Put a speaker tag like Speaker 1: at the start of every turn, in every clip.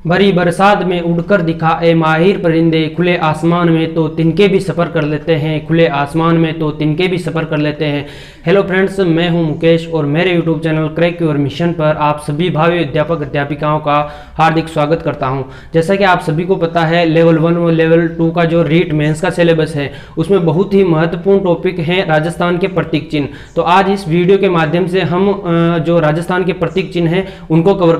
Speaker 1: भरी बरसात में उड़कर दिखाए माहिर परिंदे, खुले आसमान में तो तिनके भी सफ़र कर लेते हैं, खुले आसमान में तो तिनके भी सफ़र कर लेते हैं। हेलो फ्रेंड्स, मैं हूं मुकेश और मेरे YouTube channel crack your mission पर आप सभी भावी अध्यापक अध्यापिकाओं का हार्दिक स्वागत करता हूं। जैसा कि आप सभी को पता है, लेवल 1 और लेवल 2 का जो रीट मेंस का सिलेबस है उसमें बहुत ही महत्वपूर्ण टॉपिक है राजस्थान के प्रतीक चिन्ह। तो आज इस वीडियो के माध्यम से हम जो राजस्थान के प्रतीक चिन्ह हैं उनको कवर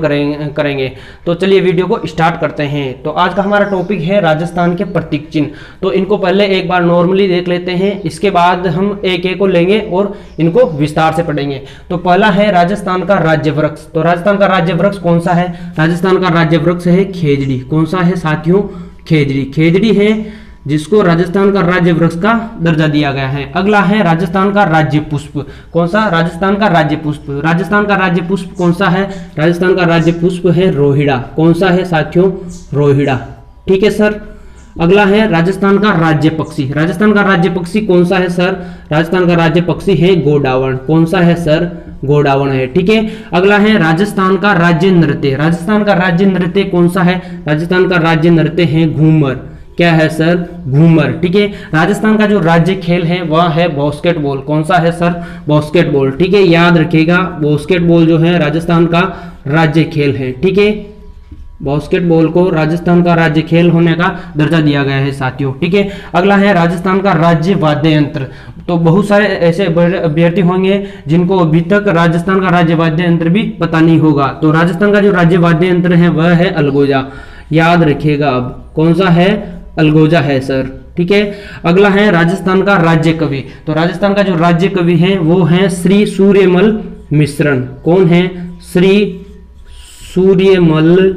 Speaker 1: करेंगे। तो चलिए वीडियो को स्टार्ट करते हैं। तो आज का हमारा टॉपिक है राजस्थान के प्रतीक चिन्ह। तो इनको पहले एक बार नॉर्मली देख लेते हैं, इसके बाद हम एक एक को लेंगे और इनको विस्तार से पढ़ेंगे। तो पहला है राजस्थान का राज्य वृक्ष। तो राजस्थान का राज्य वृक्ष कौन सा है? राजस्थान का राज्य वृक्ष है खेजड़ी। कौन सा है साथियों? खेजड़ी। खेजड़ी है जिसको राजस्थान का राज्य वृक्ष का दर्जा दिया गया है। अगला है राजस्थान का राज्य पुष्प। कौन सा? राजस्थान का राज्य पुष्प। राजस्थान का राज्य पुष्प कौन सा है? राजस्थान का राज्य पुष्प है रोहिड़ा। कौन सा है साथियों? रोहिड़ा। ठीक है सर। अगला है राजस्थान का राज्य पक्षी। राजस्थान का राज्य पक्षी कौन सा है सर? राजस्थान का राज्य पक्षी है गोडावण। कौन सा है सर? गोडावण है। ठीक है। अगला है राजस्थान का राज्य नृत्य। राजस्थान का राज्य नृत्य कौन सा है? राजस्थान का राज्य नृत्य है घूमर। क्या है सर? घूमर। ठीक है। राजस्थान का जो राज्य खेल है वह है बास्केटबॉल। कौन सा है सर? बास्केटबॉल। ठीक है, याद रखिएगा, बास्केटबॉल जो है राजस्थान का राज्य खेल है। ठीक है, बास्केटबॉल को राजस्थान का राज्य खेल होने का दर्जा दिया गया है साथियों। ठीक है। अगला है राजस्थान का राज्य वाद्य यंत्र। तो बहुत सारे ऐसे अभ्यर्थी होंगे जिनको अभी तक राजस्थान का राज्य वाद्य यंत्र भी पता नहीं होगा। तो राजस्थान का जो राज्य वाद्य यंत्र है वह है अलगोजा। याद रखिएगा। अब कौन सा है? अलगोजा है सर। ठीक है। अगला है राजस्थान का राज्य कवि। तो राजस्थान का जो राज्य कवि है वो है श्री सूर्यमल मिश्रण। कौन है? श्री सूर्यमल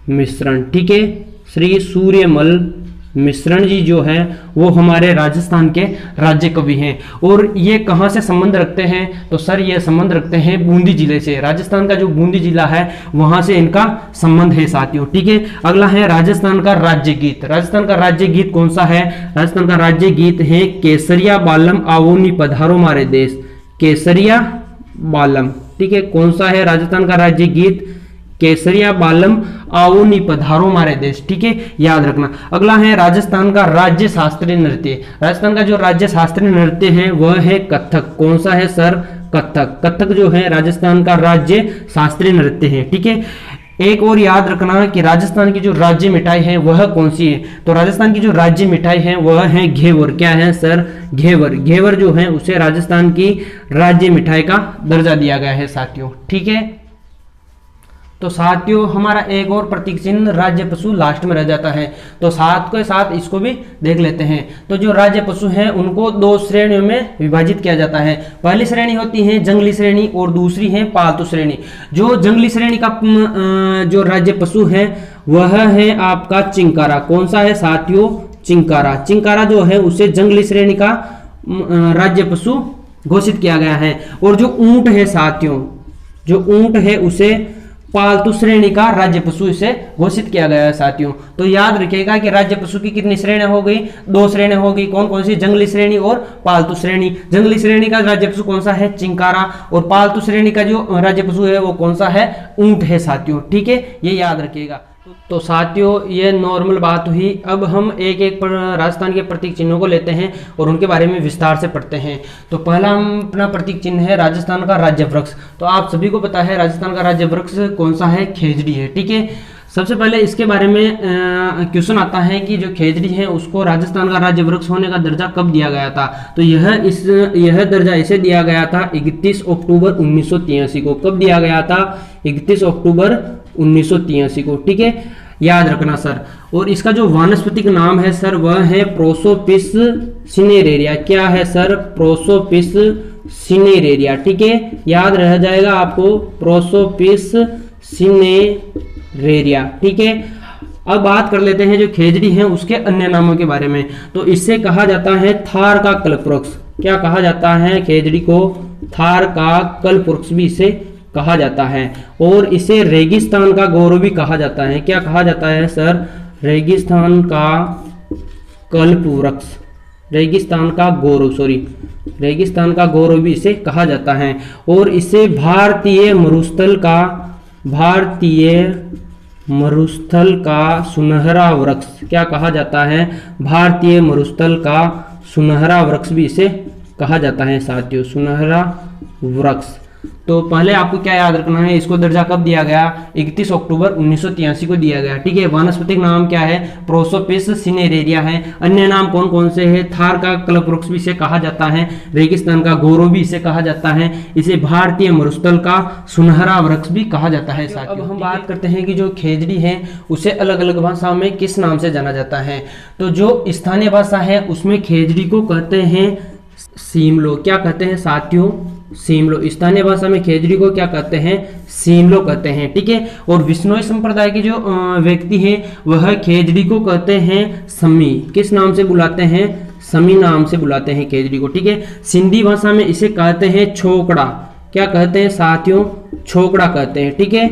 Speaker 1: मिश्रण। ठीक है, श्री सूर्यमल मिश्रण जी जो है वो हमारे राजस्थान के राज्य कवि हैं। और ये कहाँ से संबंध रखते हैं? तो सर ये संबंध रखते हैं बूंदी जिले से। राजस्थान का जो बूंदी जिला है वहां से इनका संबंध है साथियों। ठीक है। अगला है राजस्थान का राज्य गीत। राजस्थान का राज्य गीत कौन सा है? राजस्थान का राज्य गीत है केसरिया बालम आवोनी पधारो मारे देश। केसरिया बालम। ठीक है। कौन सा है राजस्थान का राज्य गीत? केसरिया बालम आओ नी पधारो मारे देश। ठीक है, याद रखना। अगला है राजस्थान का राज्य शास्त्रीय नृत्य। राजस्थान का जो राज्य शास्त्रीय नृत्य है वह है कथक। कौन सा है सर? कथक। कथक जो है राजस्थान का राज्य शास्त्रीय नृत्य है। ठीक है। एक और याद रखना कि राजस्थान की जो राज्य मिठाई है वह कौन सी है? तो राजस्थान की जो राज्य मिठाई है वह है घेवर। क्या है सर? घेवर। घेवर जो है उसे राजस्थान की राज्य मिठाई का दर्जा दिया गया है साथियों। ठीक है। तो साथियों हमारा एक और प्रतीक चिन्ह राज्य पशु लास्ट में रह जाता है। तो साथ के साथ इसको भी देख लेते हैं। तो जो राज्य पशु हैं उनको दो श्रेणियों में विभाजित किया जाता है। पहली श्रेणी होती है जंगली श्रेणी और दूसरी है पालतू श्रेणी। जो जंगली श्रेणी का जो राज्य पशु है वह है आपका चिंकारा। कौन सा है साथियों? चिंकारा। चिंकारा जो है उसे जंगली श्रेणी का राज्य पशु घोषित किया गया है। और जो ऊंट है साथियों, जो ऊंट है उसे पालतू श्रेणी का राज्य पशु इसे घोषित किया गया है साथियों। तो याद रखिएगा कि राज्य पशु की कितनी श्रेणियां हो गई? दो श्रेणियां हो गई। कौन कौन सी? जंगली श्रेणी और पालतू श्रेणी। जंगली श्रेणी का राज्य पशु कौन सा है? चिंकारा। और पालतू श्रेणी का जो राज्य पशु है वो कौन सा है? ऊंट है साथियों। ठीक है, ये याद रखिएगा। तो साथियों ये नॉर्मल बात हुई। अब हम एक एक पर राजस्थान के प्रतीक चिन्हों को लेते हैं और उनके बारे में विस्तार से पढ़ते हैं। तो पहला हम अपना प्रतीक चिन्ह है राजस्थान का राज्य वृक्ष। तो आप सभी को पता है राजस्थान का राज्य वृक्ष कौन सा है? खेजड़ी है। ठीक है। सबसे पहले इसके बारे में क्वेश्चन आता है कि जो खेजड़ी है उसको राजस्थान का राज्य वृक्ष होने का दर्जा कब दिया गया था? तो यह दर्जा इसे दिया गया था 31 अक्टूबर 1983 को। कब दिया गया था? 31 अक्टूबर 1983 को। ठीक है, याद रखना सर। और इसका जो वानस्पतिक नाम है सर वह है प्रोसोपिस सिनेरेरिया। क्या है सर? Prosopis cineraria. ठीक है, याद रह जाएगा आपको, प्रोसोपिस सिनेरेरिया। ठीक है। अब बात कर लेते हैं जो खेजड़ी है उसके अन्य नामों के बारे में। तो इससे कहा जाता है थार का कल्पवृक्ष। क्या कहा जाता है खेजड़ी को? थार का कल्पवृक्ष भी इसे कहा जाता है। और इसे रेगिस्तान का गौरव भी कहा जाता है। क्या कहा जाता है सर? रेगिस्तान का कल्पवृक्ष। रेगिस्तान का गौरव, सॉरी, रेगिस्तान का गौरव भी इसे कहा जाता है। और इसे भारतीय मरुस्थल का सुनहरा वृक्ष क्या कहा जाता है? भारतीय मरुस्थल का सुनहरा वृक्ष भी इसे कहा जाता है साथियों, सुनहरा वृक्ष। तो पहले आपको क्या याद रखना है, इसको दर्जा कब दिया गया? 31 अक्टूबर 1983 को दिया गया। ठीक है, वानस्पतिक नाम क्या है? प्रोसोपिस सिनेरेरिया है। अन्य नाम कौन कौन से हैं? थार का कल्प वृक्ष भी इसे कहा जाता है, रेगिस्तान का गोरो भी इसे कहा जाता है, इसे भारतीय मरुस्थल का सुनहरा वृक्ष भी कहा जाता है साथियों। अब हम बात करते हैं कि जो खेजड़ी है उसे अलग अलग भाषा में किस नाम से जाना जाता है। तो जो स्थानीय भाषा है उसमें खेजड़ी को कहते हैं सीमलो। क्या कहते हैं साथियों? सीमलो। स्थानीय भाषा में खेजड़ी को क्या कहते हैं? सीमलो कहते हैं। ठीक है, और विश्नोई संप्रदाय के जो व्यक्ति हैं वह खेजड़ी को कहते हैं समी। किस नाम से बुलाते हैं? समी नाम से बुलाते हैं खेजड़ी को। ठीक है, सिंधी भाषा में इसे कहते हैं छोकड़ा। क्या कहते हैं साथियों? छोकड़ा कहते हैं। ठीक है,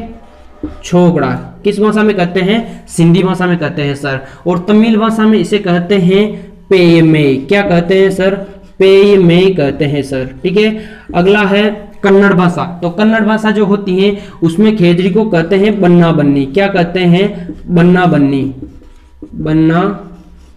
Speaker 1: छोकड़ा किस भाषा में कहते हैं? सिंधी भाषा में कहते हैं सर। और तमिल भाषा में इसे कहते हैं पेयमे। क्या कहते हैं सर? पेयमे कहते हैं सर। ठीक है, अगला है कन्नड़ भाषा। तो कन्नड़ भाषा जो होती है उसमें खेजड़ी को कहते हैं बन्ना बन्नी। क्या कहते हैं? बन्ना बन्नी, बन्ना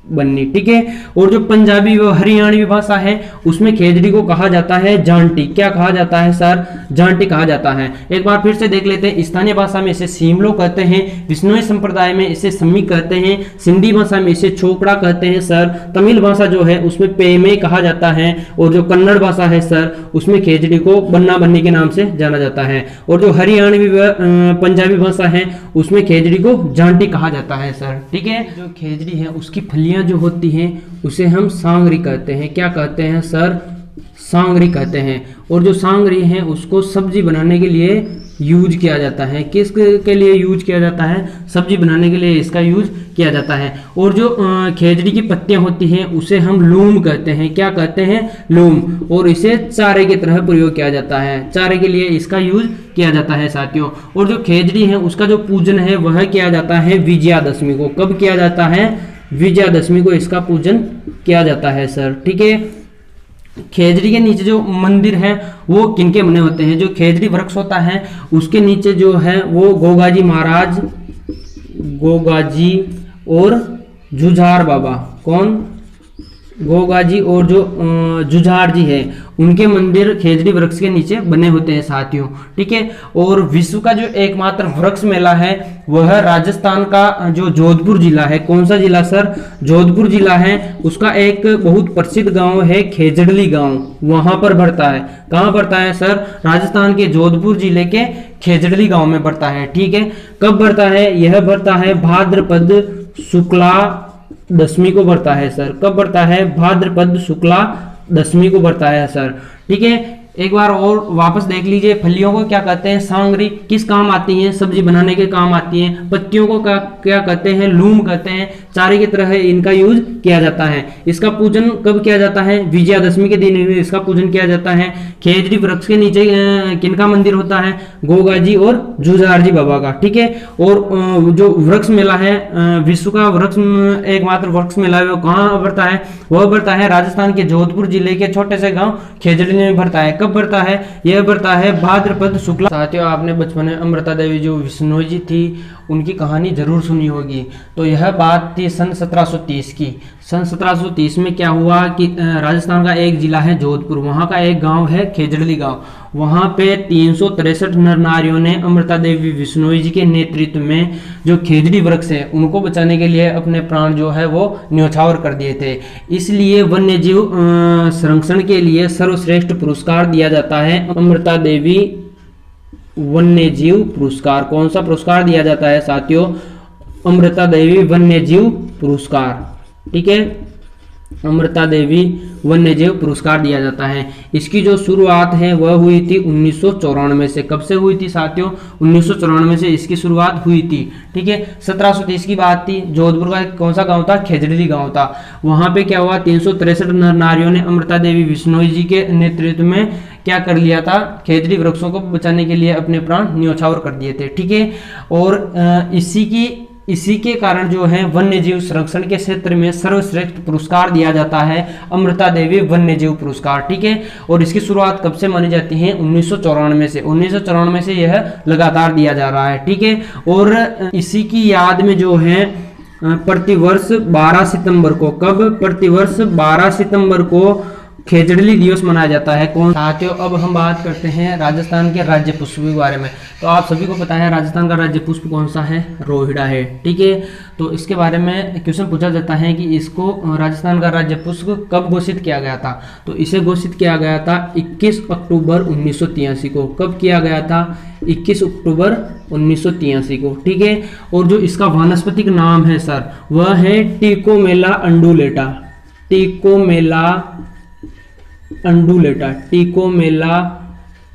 Speaker 1: बन्नी। ठीक है, और जो पंजाबी व हरियाणवी भाषा है उसमें खेजड़ी को कहा जाता है जांटी। क्या कहा जाता है सर? जांटी कहा जाता है। एक बार फिर से देख लेते हैं, स्थानीय भाषा में इसे सीमलो कहते हैं, विश्नोई संप्रदाय में इसे सम्मी कहते हैं, सिंधी भाषा में इसे छोकड़ा कहते हैं सर, तमिल भाषा जो है उसमें पेमे कहा जाता है, और जो कन्नड़ भाषा है सर उसमें खेजड़ी को बन्ना बन्नी के नाम से जाना जाता है, और जो हरियाणवी व पंजाबी भाषा है उसमें खेजड़ी को जांटी कहा जाता है सर। ठीक है, जो खेजड़ी है उसकी फलियां जो होती हैं उसे हम सांगरी कहते हैं। क्या कहते हैं सर? सांगरी कहते हैं। और जो सांगरी है उसको सब्जी बनाने के लिए यूज किया जाता है। किस के लिए यूज किया जाता है? सब्जी बनाने के लिए इसका यूज किया जाता है। और जो खेजड़ी की पत्तियां होती हैं उसे हम लूम कहते हैं। क्या कहते हैं? लूम। और इसे चारे की तरह प्रयोग किया जाता है, चारे के लिए इसका यूज किया जाता है साथियों। और जो खेजड़ी है उसका जो पूजन है वह किया जाता है विजयादशमी को। कब किया जाता है? विजयादशमी को इसका पूजन किया जाता है सर। ठीक है, खेजड़ी के नीचे जो मंदिर है वो किनके बने होते हैं? जो खेजड़ी वृक्ष होता है उसके नीचे जो है वो गोगाजी महाराज, गोगाजी और जुझार बाबा। कौन? गोगाजी और जो जुझार जी है उनके मंदिर खेजड़ी वृक्ष के नीचे बने होते हैं साथियों। ठीक है, और विश्व का जो एकमात्र वृक्ष मेला है वह राजस्थान का जो जोधपुर जिला है। कौन सा जिला सर? जोधपुर जिला है। उसका एक बहुत प्रसिद्ध गांव है खेजड़ली गांव, वहां पर बढ़ता है। कहां बढ़ता है सर? राजस्थान के जोधपुर जिले के खेजड़ली गांव में बढ़ता है। ठीक है, कब बढ़ता है? यह बढ़ता है भाद्रपद शुक्ला दशमी को बढ़ता है सर। कब बढ़ता है? भाद्रपद शुक्ला दशमी को बढ़ता है सर। ठीक है, एक बार और वापस देख लीजिए, फलियों को क्या कहते हैं? सांगरी। किस काम आती हैं? सब्जी बनाने के काम आती हैं। पत्तियों को क्या कहते हैं? लूम कहते हैं। चारे की तरह इनका यूज किया जाता है। इसका पूजन कब किया जाता है? विजयादशमी के दिन इसका पूजन किया जाता है। खेजड़ी वृक्ष के नीचे किनका मंदिर होता है? गोगाजी और जुझारजी बाबा का। ठीक है, और जो वृक्ष मेला है, विश्व का वृक्ष एकमात्र वृक्ष मेला है, वो कहाँ बढ़ता है? वह बढ़ता है राजस्थान के जोधपुर जिले के छोटे से गाँव खेजड़ी में बढ़ता है। कब बढ़ता है? यह बढ़ता है भाद्रपद शुक्ला। साथियों, आपने बचपन में अमृता देवी जो विश्नोई जी थी उनकी कहानी जरूर सुनी होगी। तो यह बात थी सन 1730 की। सन 1730 में क्या हुआ कि राजस्थान का एक जिला है जोधपुर, वहाँ का एक गांव है खेजड़ली गांव। वहाँ पे 363 नर नारियों ने अमृता देवी विश्नोई जी के नेतृत्व में जो खेजड़ी वृक्ष है उनको बचाने के लिए अपने प्राण जो है वो न्यौछावर कर दिए थे। इसलिए वन्य जीव संरक्षण के लिए सर्वश्रेष्ठ पुरस्कार दिया जाता है अमृता देवी वन्य जीव पुरस्कार। कौन सा पुरस्कार दिया जाता है साथियों? अमृता देवी वन्य जीव पुरस्कार। ठीक है, अमृता देवी वन्य जीव पुरस्कार दिया जाता है। इसकी जो शुरुआत है वह हुई थी 1994 से। कब से हुई थी साथियों? 1994 से इसकी शुरुआत हुई थी। ठीक है, 1730 की बात थी। जोधपुर का कौन सा गांव था? खेजड़ली गांव था। वहां पे क्या हुआ? 363 नर नारियों ने अमृता देवी विश्नोई जी के नेतृत्व में क्या कर लिया था? खेजड़ी वृक्षों को बचाने के लिए अपने प्राण न्यौछावर कर दिए थे। ठीक है, और इसी की इसी के कारण जो है वन्य जीव संरक्षण के क्षेत्र में सर्वश्रेष्ठ पुरस्कार दिया जाता है, अमृता देवी वन्य जीव पुरस्कार। ठीक है, और इसकी शुरुआत कब से मानी जाती है? 1994 से यह लगातार दिया जा रहा है। ठीक है, और इसी की याद में जो है प्रतिवर्ष 12 सितंबर को, कब? प्रतिवर्ष 12 सितंबर को खेजड़ली दिवस मनाया जाता है। कौन? साथियों, अब हम बात करते हैं राजस्थान के राज्य पुष्प के बारे में। तो आप सभी को पता है राजस्थान का राज्य पुष्प कौन सा है? रोहिड़ा है। ठीक है, तो इसके बारे में क्वेश्चन पूछा जाता है कि इसको राजस्थान का राज्य पुष्प कब घोषित किया गया था? तो इसे घोषित किया गया था 21 अक्टूबर 1983 को। कब किया गया था? 21 अक्टूबर 1983 को। ठीक है, और जो इसका वानस्पतिक नाम है सर, वह है टिकोमेला अंडुलेटा। टिकोमेला अंडुलेटा, टिकोमेला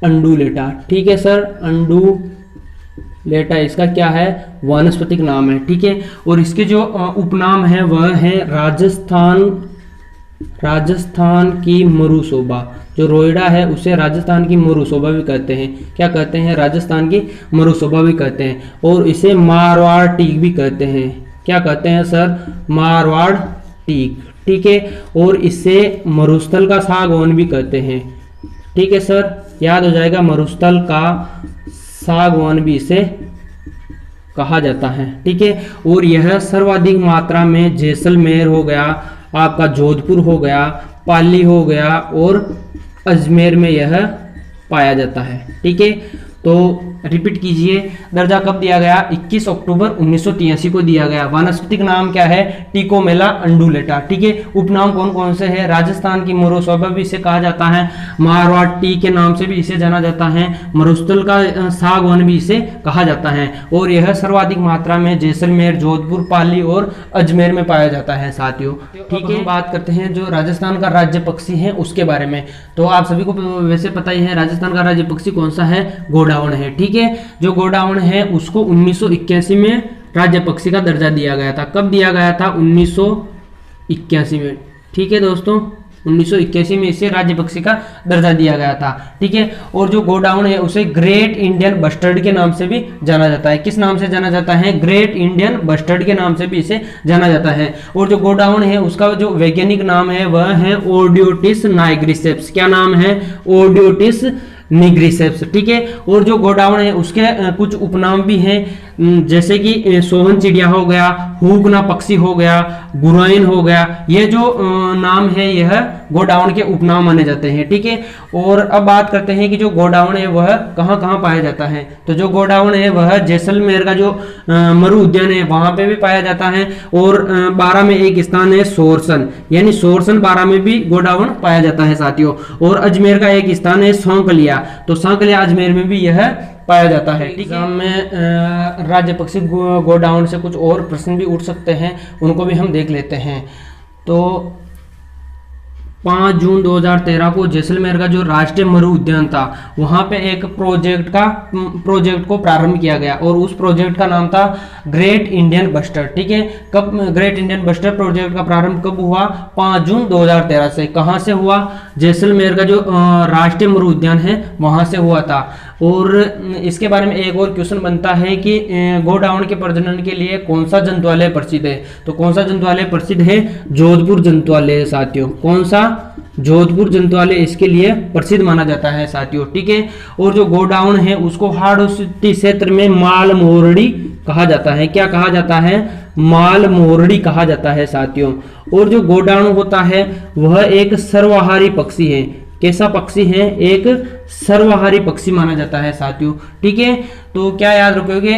Speaker 1: अंडुलेटा। ठीक है सर, अंडुलेटा इसका क्या है? वानस्पतिक नाम है। ठीक है, और इसके जो उपनाम है वह है राजस्थान की मरुशोभा। जो रोहिड़ा है उसे राजस्थान की मरुशोभा भी कहते हैं। क्या कहते हैं? राजस्थान की मरुशोभा भी कहते हैं, और इसे मारवाड़ टीक भी कहते हैं। क्या कहते हैं सर? मारवाड़ टीक। ठीक है, और इसे मरुस्थल का सागवान भी कहते हैं। ठीक है सर, याद हो जाएगा, मरुस्थल का सागवान भी इसे कहा जाता है। ठीक है, और यह सर्वाधिक मात्रा में जैसलमेर हो गया, आपका जोधपुर हो गया, पाली हो गया, और अजमेर में यह पाया जाता है। ठीक है, तो रिपीट कीजिए, दर्जा कब दिया गया? 21 अक्टूबर 1983 को दिया गया। वानस्पतिक नाम क्या है? टिकोमेला अंडुलेटा। ठीक है, उपनाम कौन कौन से है? राजस्थान की मरुशोभा भी इसे कहा जाता है, मारवाड़ टी के नाम से भी इसे जाना जाता है, मरुस्थल का सागवान भी इसे कहा जाता है, और यह सर्वाधिक मात्रा में जैसलमेर, जोधपुर, पाली और अजमेर में पाया जाता है साथियों। ठीक है, बात करते हैं जो राजस्थान का राज्य पक्षी है उसके बारे में। तो आप सभी को वैसे पता ही है राजस्थान का राज्य पक्षी कौन सा है? गोडावण है। ठीक है, जो गोडावण है उसको 1981 में राज्य पक्षी का दर्जा दिया गया था। कब दिया गया था? 1981 में। ठीक है दोस्तों, 1981 में इसे राज्य पक्षी का दर्जा दिया गया था। ठीक है, और जो गोडावण है उसे ग्रेट इंडियन बस्टर्ड के नाम से भी जाना जाता है। किस नाम से जाना जाता है? ग्रेट इंडियन बस्टर्ड के नाम से भी इसे जाना जाता है। और जो गोडावण है उसका जो वैज्ञानिक नाम है वह है ओडियोटिस नाइग्रिसेप्स। क्या नाम है? ओडियोटिस निग्रिसेप्स। ठीक है, और जो गोडावण है उसके कुछ उपनाम भी हैं, जैसे कि सोहन चिड़िया हो गया, हुकना पक्षी हो गया, गुराइन हो गया। ये जो नाम है यह गोडावण के उपनाम माने जाते हैं। ठीक है, और अब बात करते हैं कि जो गोडावण है वह कहाँ कहाँ पाया जाता है। तो जो गोडावण है वह जैसलमेर का जो मरु उद्यान है वहां पे भी पाया जाता है, और 12 में एक स्थान है सोरसन, यानी सोरसन 12 में भी गोडावण पाया जाता है साथियों। और अजमेर का एक स्थान है सौंकलिया, तो सौंकलिया अजमेर में भी यह पाया जाता है। एग्जाम में राज्य पक्षी गोडावण से कुछ और प्रश्न भी उठ सकते हैं, उनको भी हम देख लेते हैं। तो 5 जून 2013 को जैसलमेर का जो राष्ट्रीय मरु उद्यान था वहां पे एक प्रोजेक्ट को प्रारंभ किया गया, और उस प्रोजेक्ट का नाम था ग्रेट इंडियन बस्टर्ड। ठीक है, कब ग्रेट इंडियन बस्टर्ड प्रोजेक्ट का प्रारंभ कब हुआ? 5 जून 2013 से। कहां से हुआ? जैसलमेर का जो राष्ट्रीय मरु उद्यान है वहां से हुआ था। और इसके बारे में एक और क्वेश्चन बनता है कि गोडावण के प्रजनन के लिए कौन सा जंतुआलय प्रसिद्ध है? तो कौन सा जंतुआलय प्रसिद्ध है? जोधपुर जंतुआलय साथियों। कौन सा? जोधपुर जंतुआलय इसके लिए प्रसिद्ध माना जाता है साथियों। ठीक है, और जो गोडावण है उसको हाड़ौती क्षेत्र में माल मोरड़ी कहा जाता है। क्या कहा जाता है? माल मोरड़ी कहा जाता है साथियों। और जो गोडावण होता है वह एक सर्वाहारी पक्षी है। कैसा पक्षी है? एक सर्वाहारी पक्षी माना जाता है साथियों। ठीक है, तो क्या याद रखोगे?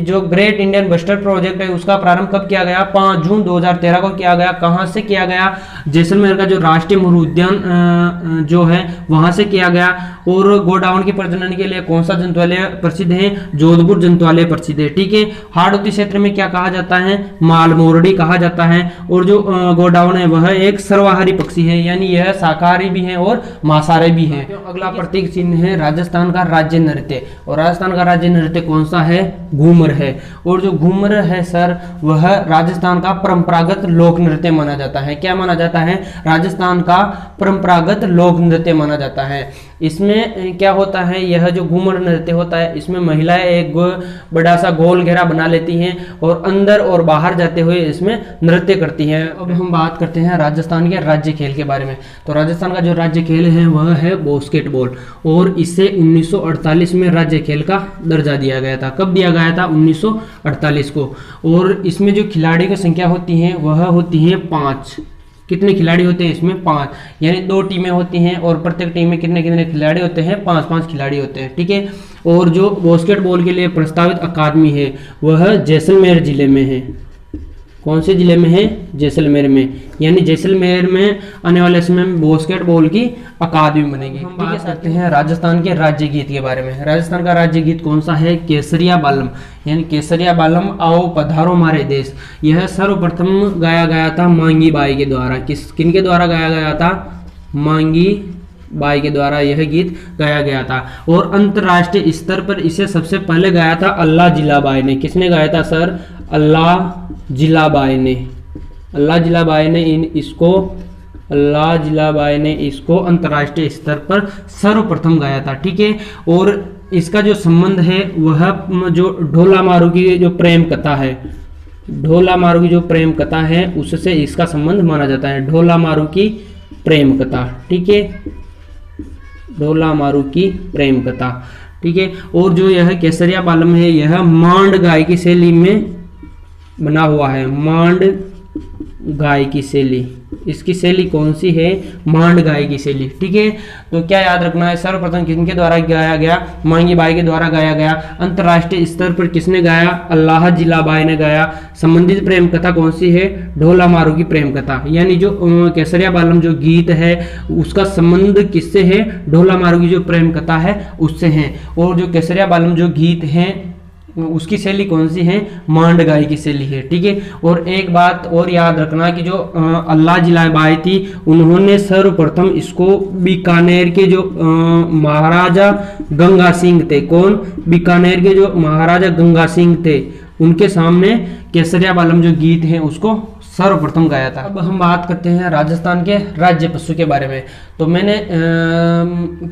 Speaker 1: जो ग्रेट इंडियन बस्टर्ड प्रोजेक्ट है उसका प्रारंभ कब किया गया? 5 जून 2013 को किया गया। कहां से किया गया? जैसलमेर का जो राष्ट्रीय मरु उद्यान जो है वहां से किया गया। और गोडावण के प्रजनन के लिए कौन सा जंतुआलय प्रसिद्ध है? जोधपुर जंतुआलय प्रसिद्ध है। ठीक है, हाड़ौती क्षेत्र में क्या कहा जाता है? माल मोरड़ी कहा जाता है। और जो गोडावण है वह एक सर्वाहारी पक्षी है, यानी यह शाकाहारी भी है और मांसाहारी भी हैं। अगला प्रतीक चिन्ह है राजस्थान का राज्य नृत्य, और राजस्थान का राज्य नृत्य कौन सा है? घूमर है। और जो घूमर है सर, वह राजस्थान का परंपरागत लोक नृत्य माना जाता है। क्या माना जाता है? राजस्थान का परंपरागत लोक नृत्य माना जाता है। इसमें क्या होता है, यह जो घूमर नृत्य होता है, इसमें महिलाएं एक बड़ा सा गोल घेरा बना लेती हैं और अंदर और बाहर जाते हुए इसमें नृत्य करती हैं। अब हम बात करते हैं राजस्थान के राज्य खेल के बारे में। तो राजस्थान का जो राज्य खेल है वह है बास्केटबॉल, और इसे 1948 में राज्य खेल का दर्जा दिया गया था। कब दिया गया था? 1948 को। और इसमें जो खिलाड़ी की संख्या होती है वह होती है 5। कितने खिलाड़ी होते हैं इसमें? 5, यानी 2 टीमें होती हैं और प्रत्येक टीम में कितने कितने खिलाड़ी होते हैं? 5-5 खिलाड़ी होते हैं, ठीक है। और जो बास्केटबॉल के लिए प्रस्तावित अकादमी है वह जैसलमेर जिले में है। कौन से जिले में है? जैसलमेर में, यानी जैसलमेर में आने वाले समय में बास्केटबॉल की अकादमी बनेगी। हम बात करते हैं राजस्थान के राज्य गीत के बारे में। राजस्थान का राज्य गीत कौन सा है? केसरिया बालम, यानी केसरिया बालम आओ पधारो हमारे देश। यह सर्वप्रथम गाया गया था मांगी बाई के द्वारा। किनके द्वारा गाया गया था? मांगी बाई के द्वारा यह गीत गाया गया था। और अंतर्राष्ट्रीय स्तर पर इसे सबसे पहले गाया था अल्लाह जिलाबाई ने। किसने गाया था सर? अल्लाह जिलाबाई ने। अल्लाह जिलाबाई ने इसको अंतर्राष्ट्रीय स्तर पर सर्वप्रथम गाया था, ठीक है। और इसका जो संबंध है वह जो ढोला मारू की जो प्रेम कथा है, ढोला मारू की जो प्रेम कथा है उससे इसका संबंध माना जाता है। ढोला मारू की प्रेम कथा, ठीक है, ढोला मारू की प्रेम कथा, ठीक है। और जो यह केसरिया बालम है यह मांड गाय की शैली में बना हुआ है। मांड गाय की शैली, इसकी शैली कौन सी है? मांड गाय की शैली, ठीक है। तो क्या याद रखना है? सर्वप्रथम किनके द्वारा गाया गया? मांगी बाई के द्वारा गाया गया। अंतर्राष्ट्रीय स्तर पर किसने गाया? अल्लाह जिलाबाई ने गाया। संबंधित प्रेम कथा कौन सी है? ढोला मारू की प्रेम कथा, यानी जो केसरिया बालम जो गीत है उसका संबंध किससे है? ढोला मारू की जो प्रेम कथा है उससे है। और जो केसरिया बालम जो गीत है उसकी शैली कौन सी है? मांड गाय की शैली है, ठीक है। और एक बात और याद रखना कि जो अल्लाह जिलाबाई थी उन्होंने सर्वप्रथम इसको बीकानेर के जो महाराजा गंगा सिंह थे, कौन? बीकानेर के जो महाराजा गंगा सिंह थे उनके सामने केसरिया बालम जो गीत है उसको सर्वप्रथम गाया था। अब हम बात करते हैं राजस्थान के राज्य पशु के बारे में। तो मैंने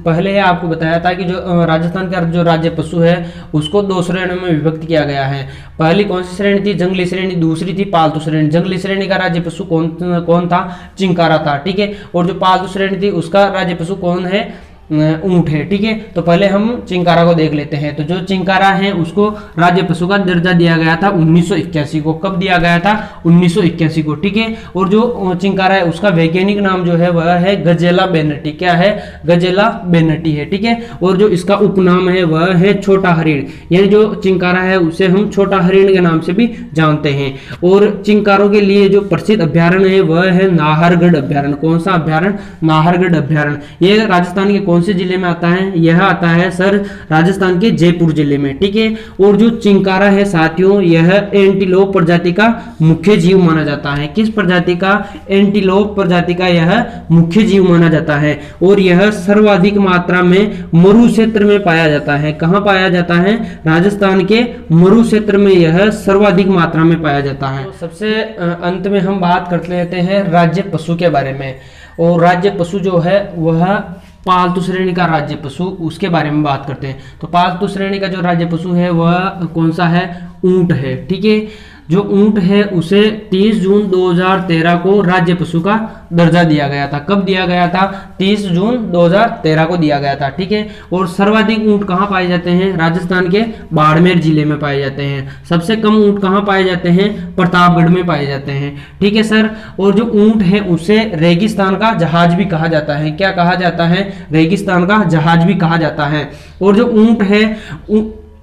Speaker 1: पहले आपको बताया था कि जो राजस्थान का जो राज्य पशु है उसको 2 श्रेणियों में विभक्त किया गया है। पहली कौन सी श्रेणी थी? जंगली श्रेणी। दूसरी थी पालतू श्रेणी। जंगली श्रेणी का राज्य पशु कौन था? चिंकारा था, ठीक है। और जो पालतू श्रेणी थी उसका राज्य पशु कौन है? ऊंट है, ठीक है। तो पहले हम चिंकारा को देख लेते हैं। तो जो चिंकारा है उसको राज्य पशु का दर्जा दिया गया था 1981 को। कब दिया गया था? 1981 को, ठीक है। और जो चिंकारा है उसका वैज्ञानिक नाम जो है वह है गजेला बेनेटी। क्या है? गजेला बेनेटी है, ठीक है। और जो इसका उपनाम है वह है छोटा हरिण, यानी जो चिंकारा है उसे हम छोटा हरिण के नाम से भी जानते हैं। और चिंकारों के लिए जो प्रसिद्ध अभ्यारण्य है वह है नाहरगढ़ अभ्यारण्य। कौन सा अभ्यारण्य? नाहरगढ़ अभ्यारण्य। यह राजस्थान के कौन से जिले में आता है? यह आता है सर राजस्थान के जयपुर जिले में, ठीक है। और जो चिंकारा है साथियों यह एंटीलोप प्रजाति का मुख्य जीव माना जाता है। किस प्रजाति का? एंटीलोप प्रजाति का यह मुख्य जीव माना जाता है। और यह सर्वाधिक मात्रा में मरु क्षेत्र में पाया जाता है। कहां पाया जाता है? राजस्थान के मरु क्षेत्र में यह सर्वाधिक मात्रा में पाया जाता है। तो सबसे अंत में हम बात कर लेते हैं राज्य पशु के बारे में। और राज्य पशु जो है वह पालतू श्रेणी का राज्य पशु, उसके बारे में बात करते हैं। तो पालतू श्रेणी का जो राज्य पशु है वह कौन सा है? ऊंट है, ठीक है। जो ऊंट है उसे 30 जून 2013 को राज्य पशु का दर्जा दिया गया था। कब दिया गया था? 30 जून 2013 को दिया गया था, ठीक है। और सर्वाधिक ऊंट कहाँ पाए जाते हैं? राजस्थान के बाड़मेर जिले में पाए जाते हैं। सबसे कम ऊंट कहाँ पाए जाते हैं? प्रतापगढ़ में पाए जाते हैं, ठीक है सर। और जो ऊंट है उसे रेगिस्तान का जहाज भी कहा जाता है। क्या कहा जाता है? रेगिस्तान का जहाज भी कहा जाता है। और जो ऊंट है,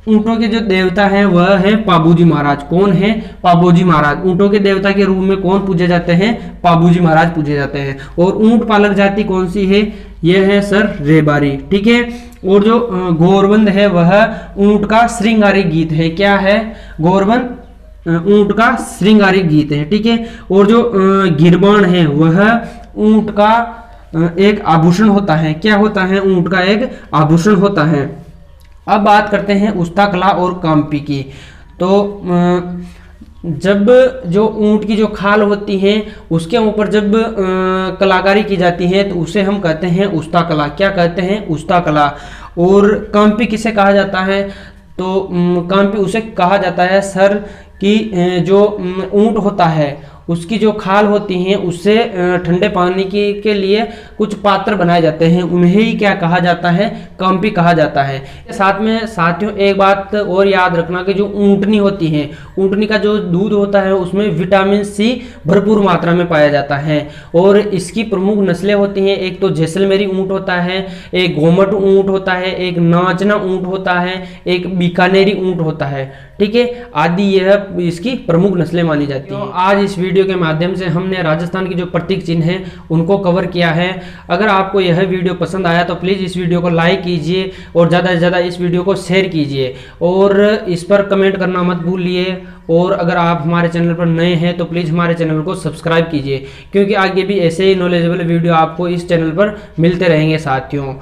Speaker 1: ऊंटों के जो देवता हैं वह है पाबूजी महाराज। कौन है? पाबूजी महाराज। ऊंटों के देवता के रूप में कौन पूजे जाते हैं? पाबूजी महाराज पूजे जाते हैं। और ऊंट पालक जाति कौन सी है? यह है सर रेबारी, ठीक है। और जो गौरवंद है वह ऊंट का श्रृंगारिक गीत है। क्या है? गौरवंद ऊंट का श्रृंगारिक गीत है, ठीक है। और जो गिरबान है वह ऊंट का एक आभूषण होता है। क्या होता है? ऊंट का एक आभूषण होता है। अब बात करते हैं उस्ताकला और काम्पी की। तो जब जो ऊंट की जो खाल होती है उसके ऊपर जब कलाकारी की जाती है तो उसे हम कहते हैं उस्ताकला। क्या कहते हैं? उस्ताकला। और काम्पी किसे कहा जाता है? तो काम्पी उसे कहा जाता है सर कि जो ऊंट होता है उसकी जो खाल होती हैं उससे ठंडे पानी के लिए कुछ पात्र बनाए जाते हैं, उन्हें ही क्या कहा जाता है? काम्पी कहा जाता है। साथ में साथियों एक बात और याद रखना कि जो ऊंटनी होती है, ऊंटनी का जो दूध होता है उसमें विटामिन सी भरपूर मात्रा में पाया जाता है। और इसकी प्रमुख नस्लें होती हैं, एक तो जैसलमेरी ऊंट होता है, एक गोमट ऊंट होता है, एक नाचना ऊंट होता है, एक बीकानेरी ऊंट होता है। ठीक है, आदि यह इसकी प्रमुख नस्लें मानी जाती हैं। आज इस वीडियो के माध्यम से हमने राजस्थान की जो प्रतीक चिन्ह हैं उनको कवर किया है। अगर आपको यह वीडियो पसंद आया तो प्लीज़ इस वीडियो को लाइक कीजिए और ज़्यादा से ज़्यादा इस वीडियो को शेयर कीजिए और इस पर कमेंट करना मत भूलिए। और अगर आप हमारे चैनल पर नए हैं तो प्लीज़ हमारे चैनल को सब्सक्राइब कीजिए, क्योंकि आगे भी ऐसे ही नॉलेजेबल वीडियो आपको इस चैनल पर मिलते रहेंगे साथियों।